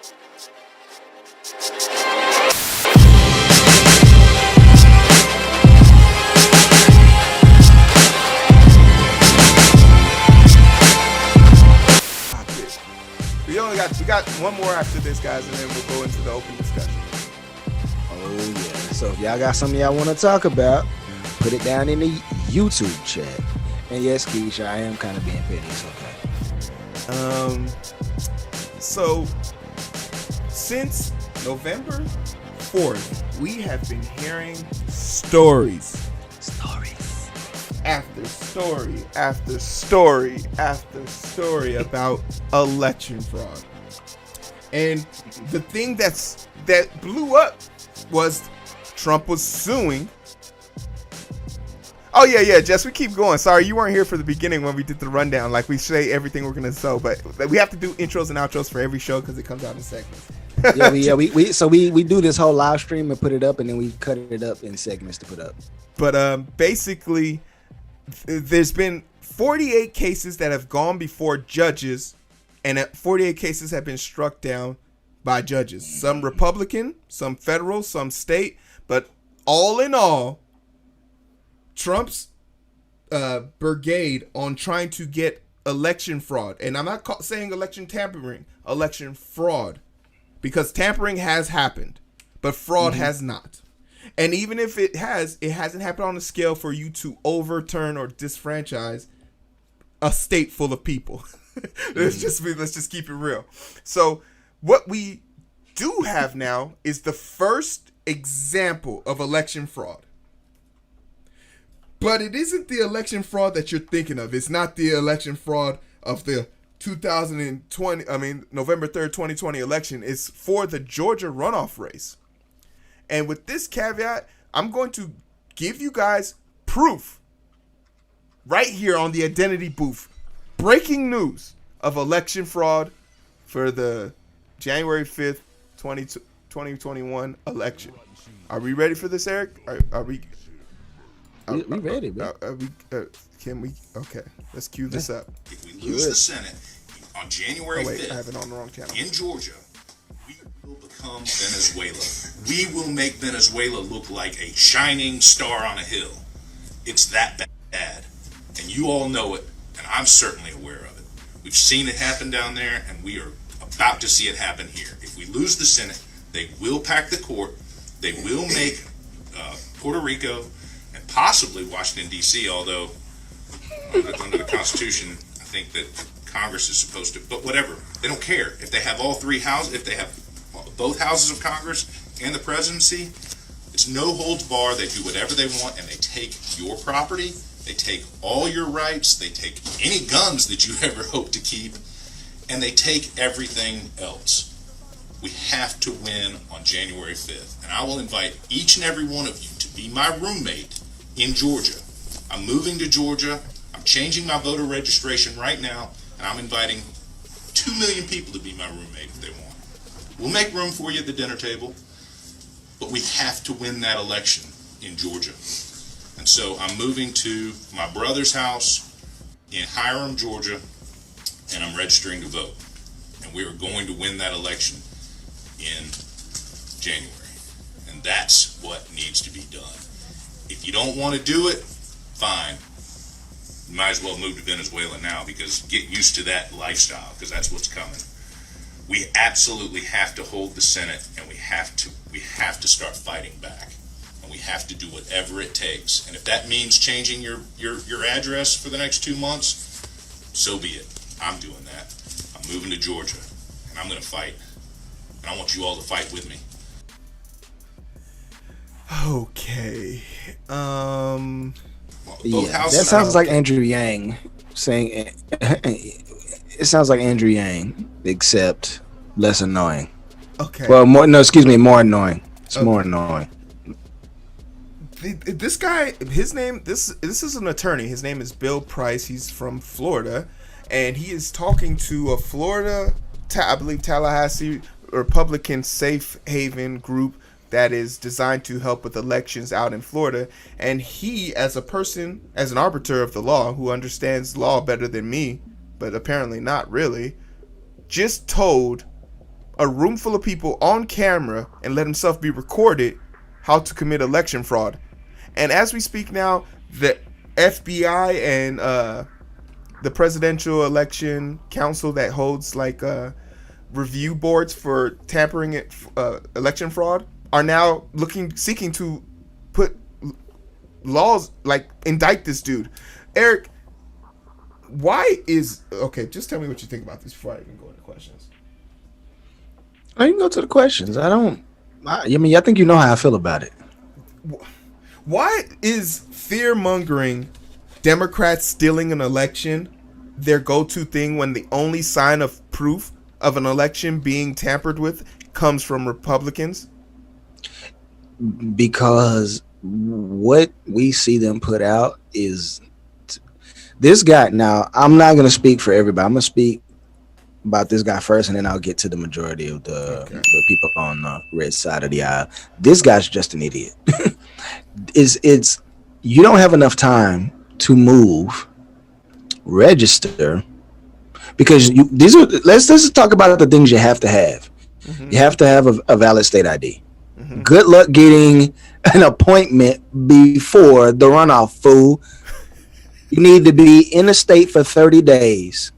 We got one more after this, guys, and then we'll go into the open discussion. Oh yeah. So if y'all got something y'all want to talk about, put it down in the YouTube chat. And yes, Keisha, I am kind of being petty. It's okay. So since November 4th, we have been hearing stories after story after story after story about election fraud. And the thing that blew up was Trump was suing. Oh yeah, Jess, we keep going. Sorry, you weren't here for the beginning when we did the rundown. Like, we say everything we're gonna show, but we have to do intros and outros for every show because it comes out in segments. we do this whole live stream and put it up, and then we cut it up in segments to put up. But basically, there's been 48 cases that have gone before judges, and 48 cases have been struck down by judges. Some Republican, some federal, some state, but all in all, Trump's brigade on trying to get election fraud, and I'm not saying election tampering, election fraud, because tampering has happened, but fraud has not. And even if it has, it hasn't happened on a scale for you to overturn or disfranchise a state full of people. Let's just keep it real. So what we do have now is the first example of election fraud. But it isn't the election fraud that you're thinking of. It's not the election fraud of the November 3rd, 2020 election. It's for the Georgia runoff race. And with this caveat, I'm going to give you guys proof right here on the Identity booth. Breaking news of election fraud for the January 5th, 2021 election. Are we ready for this, Eric? Are we... We ready, man. Can we? Okay, let's cue this up. If we lose the Senate on January 5th, I have it on the wrong channel. In Georgia, we will become Venezuela. We will make Venezuela look like a shining star on a hill. It's that bad. And you all know it, and I'm certainly aware of it. We've seen it happen down there, and we are about to see it happen here. If we lose the Senate, they will pack the court. They will make Puerto Rico and possibly Washington, D.C., although under the Constitution, I think that Congress is supposed to, but whatever. They don't care. If they have all three houses, if they have both houses of Congress and the presidency, it's no holds bar. They do whatever they want, and they take your property. They take all your rights. They take any guns that you ever hope to keep, and they take everything else. We have to win on January 5th, and I will invite each and every one of you to be my roommate in Georgia. I'm moving to Georgia. I'm changing my voter registration right now, and I'm inviting 2 million people to be my roommate if they want. We'll make room for you at the dinner table, but we have to win that election in Georgia. And so I'm moving to my brother's house in Hiram, Georgia, and I'm registering to vote. And we are going to win that election in January. And that's what needs to be done. If you don't want to do it, fine. You might as well move to Venezuela now, because get used to that lifestyle, because that's what's coming. We absolutely have to hold the Senate, and we have to start fighting back. And we have to do whatever it takes. And if that means changing your address for the next 2 months, so be it. I'm doing that. I'm moving to Georgia, and I'm going to fight. And I want you all to fight with me. Okay. Yeah, that sounds like Andrew Yang saying. It sounds like Andrew Yang, except less annoying. Okay. Well, more annoying. It's more annoying. This guy, his name, this is an attorney. His name is Bill Price. He's from Florida, and he is talking to a Florida, I believe Tallahassee Republican safe haven group that is designed to help with elections out in Florida. And he, as a person, as an arbiter of the law, who understands law better than me, but apparently not really, just told a room full of people on camera and let himself be recorded how to commit election fraud. And as we speak now, the FBI and the Presidential Election Council that holds like review boards for tampering it, election fraud, are now seeking to put laws, like indict this dude. Eric, just tell me what you think about this before I even go into questions. I can go to the questions. I think you know how I feel about it. Why is fear-mongering Democrats stealing an election their go-to thing when the only sign of proof of an election being tampered with comes from Republicans? Because what we see them put out is this guy. Now, I'm not going to speak for everybody. I'm going to speak about this guy first, and then I'll get to the majority of the people on the red side of the aisle. This guy's just an idiot. It's you don't have enough time to move, register, because let's just talk about the things you have to have. Mm-hmm. You have to have a valid state ID. Mm-hmm. Good luck getting an appointment before the runoff, fool. You need to be in the state for 30 days.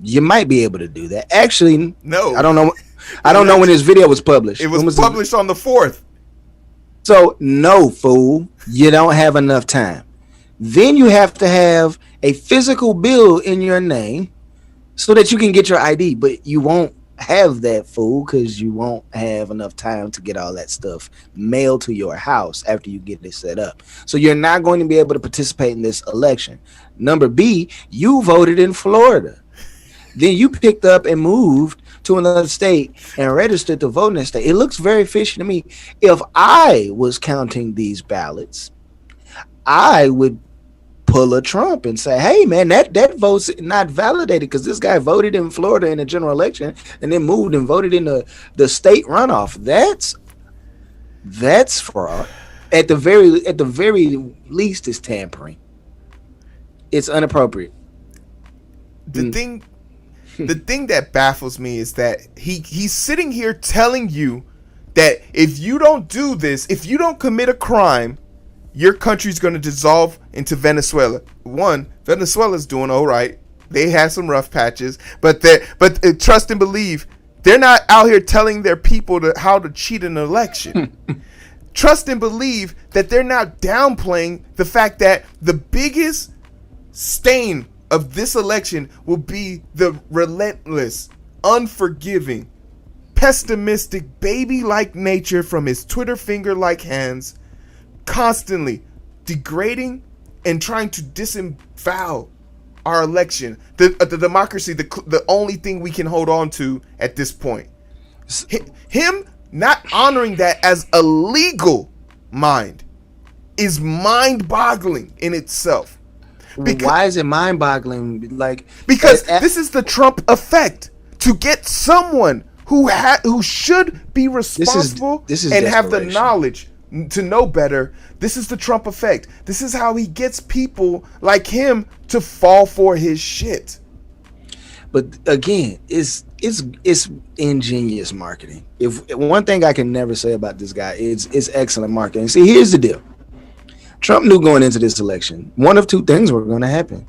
You might be able to do that. Actually, no. I don't know. I don't know when this video was published. It was published on the 4th. So, no, fool. You don't have enough time. Then you have to have a physical bill in your name so that you can get your ID. But you won't have that, fool, because you won't have enough time to get all that stuff mailed to your house after you get it set up. So you're not going to be able to participate in this election. Number B, you voted in Florida. Then you picked up and moved to another state and registered to vote in that state. It looks very fishy to me. If I was counting these ballots, I would pull a Trump and say, hey, man, that vote's not validated because this guy voted in Florida in a general election and then moved and voted in the state runoff. That's fraud. At the very least, it's tampering. It's inappropriate. The thing that baffles me is that he's sitting here telling you that if you don't do this, if you don't commit a crime, your country's going to dissolve into Venezuela. One, Venezuela's doing all right. They had some rough patches, but trust and believe, they're not out here telling their people how to cheat an election. Trust and believe that they're not downplaying the fact that the biggest stain of this election will be the relentless, unforgiving, pessimistic, baby-like nature from his Twitter finger-like hands, constantly degrading and trying to disavow our election, the democracy, the only thing we can hold on to at this point. Him not honoring that as a legal mind is mind-boggling in itself. Why is it mind-boggling? Because this is the Trump effect. To get someone who should be responsible and have the knowledge to know better, this is the Trump effect. This is how he gets people like him to fall for his shit. But again, it's ingenious marketing. If one thing I can never say about this guy is it's excellent marketing. See, here's the deal. Trump knew going into this election, one of two things were going to happen.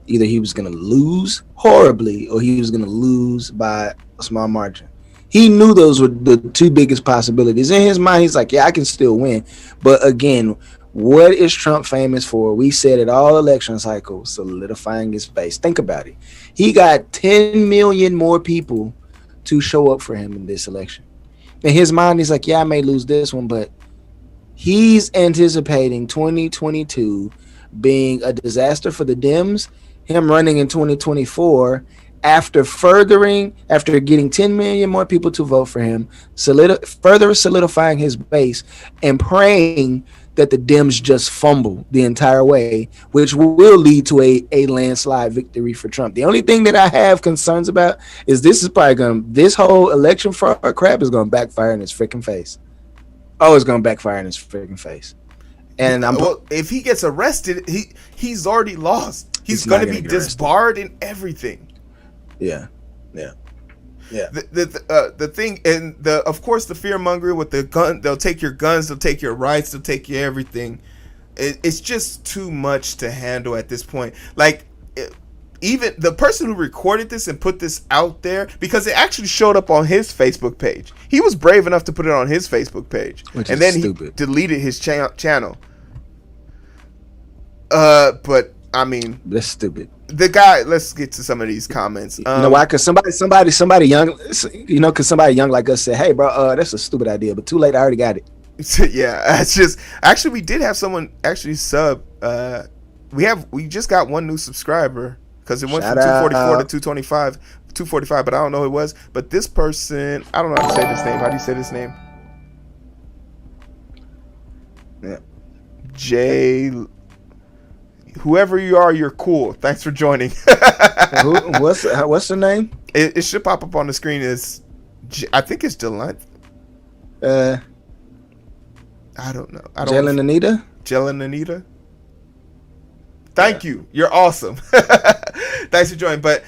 Either he was going to lose horribly or he was going to lose by a small margin. He knew those were the two biggest possibilities. In his mind, he's like, yeah, I can still win. But again, what is Trump famous for? We said it all election cycle, solidifying his base. Think about it. He got 10 million more people to show up for him in this election. In his mind, he's like, yeah, I may lose this one, but he's anticipating 2022 being a disaster for the Dems, him running in 2024 after getting 10 million more people to vote for him, further solidifying his base and praying that the Dems just fumble the entire way, which will lead to a landslide victory for Trump. The only thing that I have concerns about is this whole election fraud crap is going to backfire in his freaking face. Oh, it's going to backfire in his freaking face. And if he gets arrested, he's already lost. He's going to be disbarred and everything. Yeah. Yeah. The thing, and of course the fear mongering with the gun. They'll take your guns. They'll take your rights. They'll take your everything. It's just too much to handle at this point. Like, even the person who recorded this and put this out there, because it actually showed up on his Facebook page. He was brave enough to put it on his Facebook page, and then stupid. He deleted his channel. But I mean, that's stupid. The guy. Let's get to some of these comments. You know why? Because somebody young, because somebody young like us said, "Hey, bro, that's a stupid idea," but too late. I already got it. Yeah, it's just actually we did have someone actually sub. We just got one new subscriber. Because it went from 244 to 245, but I don't know who it was. But this person, I don't know how to say this name. How do you say this name? Yeah. Jay, whoever you are, you're cool. Thanks for joining. What's the name? It should pop up on the screen. I think it's Jelent. I don't know. Jalen Anita? Jalen Anita? Thank you. You're awesome. Thanks for joining. But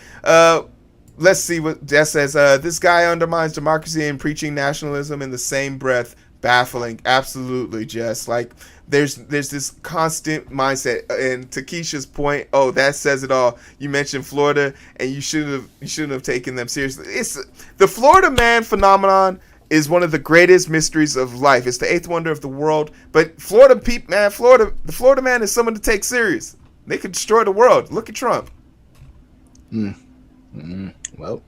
let's see what Jess says. This guy undermines democracy and preaching nationalism in the same breath. Baffling. Absolutely, Jess. Like, there's this constant mindset. And to Keisha's point, that says it all. You mentioned Florida, and you shouldn't have taken them seriously. It's the Florida man phenomenon is one of the greatest mysteries of life. It's the eighth wonder of the world. But the Florida man is someone to take serious. They could destroy the world. Look at Trump. Well,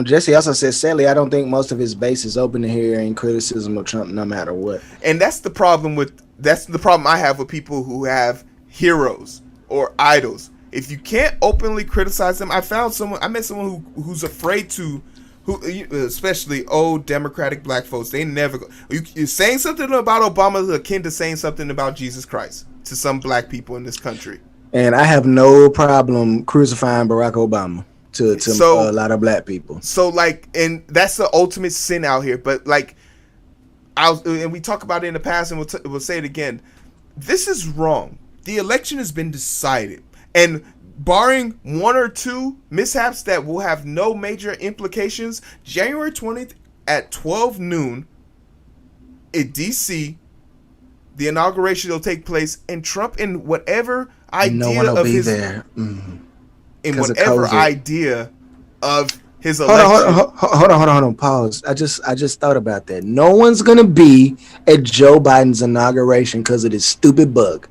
Jesse also says, sadly, I don't think most of his base is open to hearing criticism of Trump no matter what. And that's the problem I have with people who have heroes or idols. If you can't openly criticize them, I met someone who's afraid to, especially old Democratic black folks, they never go. You're saying something about Obama is akin to saying something about Jesus Christ to some black people in this country. And I have no problem crucifying Barack Obama to a lot of black people. So, like, and that's the ultimate sin out here. But, like, and we talk about it in the past, and we'll say it again. This is wrong. The election has been decided. And barring one or two mishaps that will have no major implications, January 20th at 12 noon in D.C., the inauguration will take place, and Trump, in whatever idea of his, in whatever idea of his election. Hold on. Pause. I just thought about that. No one's gonna be at Joe Biden's inauguration because of this stupid bug.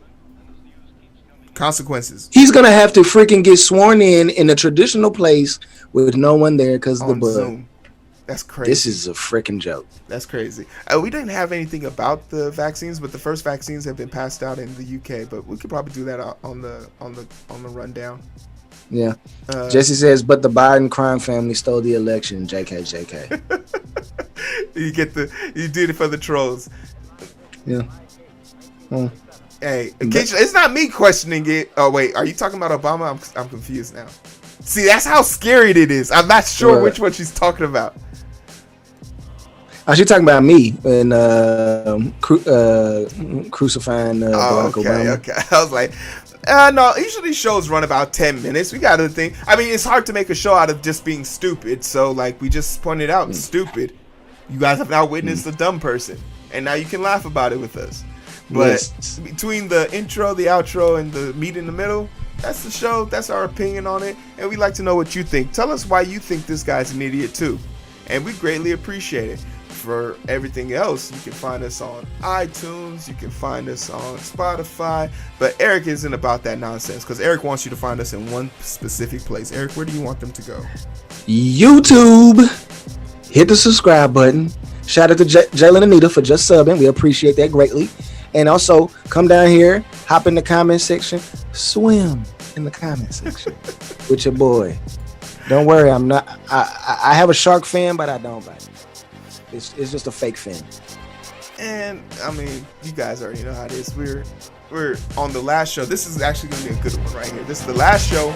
Consequences. He's gonna have to freaking get sworn in a traditional place with no one there because of the bug. Zoom. That's crazy. This is a freaking joke. That's crazy. We didn't have anything about the vaccines, but the first vaccines have been passed out in the UK. But we could probably do that on the rundown. Yeah. Jesse says, but the Biden crime family stole the election. JK. You did it for the trolls. Yeah. Hey, it's not me questioning it. Oh wait, are you talking about Obama? I'm confused now. See, that's how scary it is. I'm not sure which one she's talking about. Oh, she's talking about me and crucifying Barack Obama. Okay. I was like, no, usually shows run about 10 minutes. We got to think. I mean, it's hard to make a show out of just being stupid. So, like, we just pointed out, stupid. You guys have now witnessed a dumb person. And now you can laugh about it with us. But between the intro, the outro, and the meat in the middle, that's the show. That's our opinion on it. And we'd like to know what you think. Tell us why you think this guy's an idiot, too. And we greatly appreciate it. For everything else, you can find us on iTunes, you can find us on Spotify, but Eric isn't about that nonsense because Eric wants you to find us in one specific place. Eric, where do you want them to go? YouTube. Hit the subscribe button. Shout out to Jalen and Anita for just subbing. We appreciate that greatly. And also, come down here, hop in the comment section, swim in the comment section with your boy. Don't worry, I'm not. I have a shark fin, but I don't bite. It's just a fake fin. And I mean, you guys already know how it is. We're on the last show. This is actually gonna be a good one right here. This is the last show.